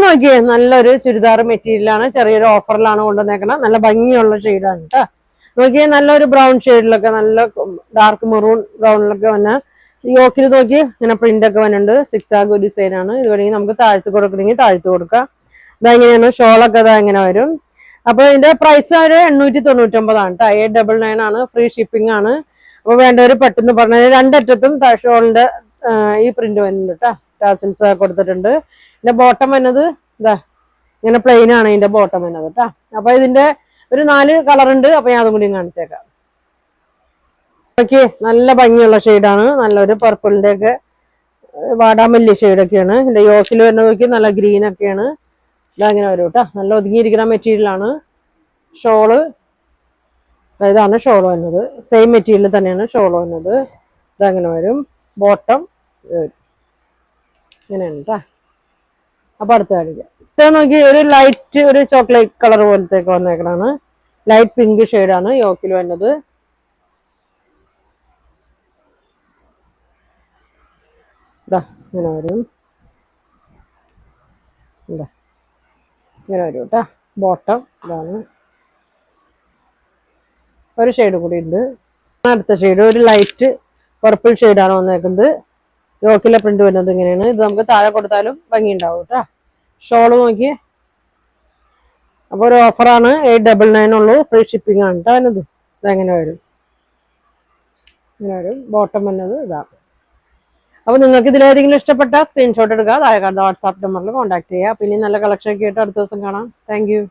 നോക്കിയേ നല്ലൊരു ചുരിദാർ മെറ്റീരിയലാണ്, ചെറിയൊരു ഓഫറിലാണ് കൊണ്ടുവന്നേക്കണം. നല്ല ഭംഗിയുള്ള ഷെയ്ഡാണ് കേട്ടോ. നോക്കിയേ നല്ലൊരു ബ്രൗൺ ഷെയ്ഡിലൊക്കെ, നല്ല ഡാർക്ക് മെറൂൺ ബ്രൗണിലൊക്കെ വന്ന യോക്കിൽ നോക്കി ഇങ്ങനെ പ്രിന്റ് ഒക്കെ വന്നിട്ടുണ്ട്. 6 ആഗ് ഡിസൈൻ ആണ്. ഇത് വേണമെങ്കിൽ നമുക്ക് താഴ്ത്ത് കൊടുക്കണമെങ്കിൽ താഴ്ത്ത് കൊടുക്കാം. ഇതെങ്ങനെയാണ് ഷോളൊക്കെ ഇതാ ഇങ്ങനെ വരും. അപ്പൊ ഇതിന്റെ പ്രൈസ് ഒരു 899 ആണ് കേട്ടോ. 899 ആണ്. ഫ്രീ ഷിപ്പിംഗ് ആണ്. അപ്പൊ വേണ്ടവര് പെട്ടെന്ന് പറഞ്ഞാൽ രണ്ടറ്റത്തും ഷോളിന്റെ ഈ പ്രിന്റ് വരുന്നുണ്ട് കേട്ടോ. ടാസിൽസ് കൊടുത്തിട്ടുണ്ട്. ഇതിന്റെ ബോട്ടം വന്നത് ഇതാ ഇങ്ങനെ പ്ലെയിൻ ആണ് ഇതിന്റെ ബോട്ടം വന്നത് കേട്ടോ. അപ്പൊ ഇതിന്റെ ഒരു 4 കളർ ഉണ്ട്. അപ്പൊ ഞാൻ അതും കൂടി കാണിച്ചേക്കാം. ഓക്കെ, നല്ല ഭംഗിയുള്ള ഷെയ്ഡാണ്. നല്ലൊരു പർപ്പിളിന്റെ ഒക്കെ വാടാമല്ലി ഷെയ്ഡൊക്കെയാണ്. ഇതിന്റെ യോക്കിൽ വരുന്നത് നോക്കി നല്ല ഗ്രീൻ ഒക്കെയാണ്. ഇതങ്ങനെ വരും കേട്ടോ. നല്ല ഒതുങ്ങിയിരിക്കുന്ന മെറ്റീരിയലാണ്. ഷോള് ഇതാണ് ഷോള് വന്നത്. സെയിം മെറ്റീരിയൽ തന്നെയാണ് ഷോള് വന്നത്. ഇതങ്ങനെ വരും. ബോട്ടം വരും ഇങ്ങനെയാണ് കേട്ടോ. അപ്പൊ അടുത്ത് കാണിക്കാം. ഇത് നോക്കി ഒരു ലൈറ്റ് ഒരു ചോക്ലേറ്റ് കളർ പോലത്തേക്ക് വന്നേക്കണാണ്. ലൈറ്റ് പിങ്ക് ഷെയ്ഡാണ് യോക്കിൽ വന്നത്. ഇങ്ങനെ വരും. ഇങ്ങനെ വരും കേട്ടോ. ബോട്ടം ഇതാണ്. ഒരു ഷെയ്ഡ് കൂടി ഉണ്ട്. അടുത്ത ഷെയ്ഡ് ഒരു ലൈറ്റ് പർപ്പിൾ ഷെയ്ഡാണ് വന്നേക്കുന്നത്. യോക്കിലെ പ്രിന്റ് വരുന്നത് ഇങ്ങനെയാണ്. ഇത് നമുക്ക് താഴെ കൊടുത്താലും ഭംഗി ഉണ്ടാവും കേട്ടോ. ഷോള് നോക്കിയേ. അപ്പൊ ഒരു ഓഫറാണ്. 899 ഉള്ളൂ. ഫ്രീ ഷിപ്പിംഗ് ആണ് കേട്ടോ. അതിനത് ഇതെങ്ങനെ വരും, ഇങ്ങനെ വരും. ബോട്ടം വന്നത് ഇതാണ്. അപ്പൊ നിങ്ങൾക്ക് ഇതിലേതെങ്കിലും ഇഷ്ടപ്പെട്ട സ്ക്രീൻഷോട്ട് എടുക്കുക. താഴെ കാണുന്ന വാട്സാപ്പ് നമ്പറിൽ കോൺടാക്ട് ചെയ്യുക. പിന്നെ നല്ല കളക്ഷൻ ഒക്കെ ആയിട്ട് അടുത്ത ദിവസം കാണാം. Thank you.